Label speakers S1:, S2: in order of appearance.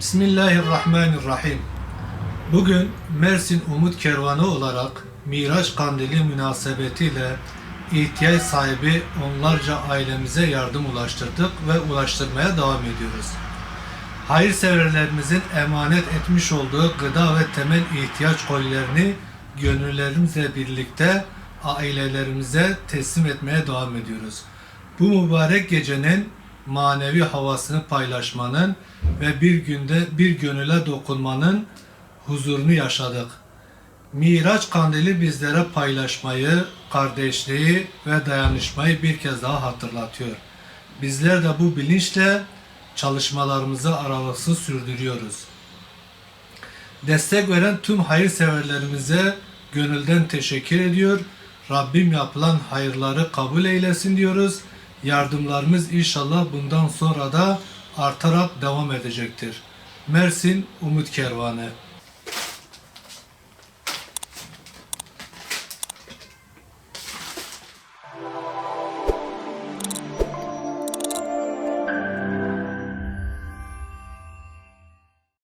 S1: Bismillahirrahmanirrahim. Bugün Mersin Umut Kervanı olarak Miraç Kandili münasebetiyle ihtiyaç sahibi onlarca ailemize yardım ulaştırdık ve ulaştırmaya devam ediyoruz. Hayırseverlerimizin emanet etmiş olduğu gıda ve temel ihtiyaç kolilerini gönüllerimizle birlikte ailelerimize teslim etmeye devam ediyoruz. Bu mübarek gecenin manevi havasını paylaşmanın ve bir günde bir gönüle dokunmanın huzurunu yaşadık. Miraç Kandili bizlere paylaşmayı, kardeşliği ve dayanışmayı bir kez daha hatırlatıyor. Bizler de bu bilinçle çalışmalarımızı aralıksız sürdürüyoruz. Destek veren tüm hayırseverlerimize gönülden teşekkür ediyor. Rabbim yapılan hayırları kabul eylesin diyoruz. Yardımlarımız inşallah bundan sonra da artarak devam edecektir. Mersin Umut Kervanı.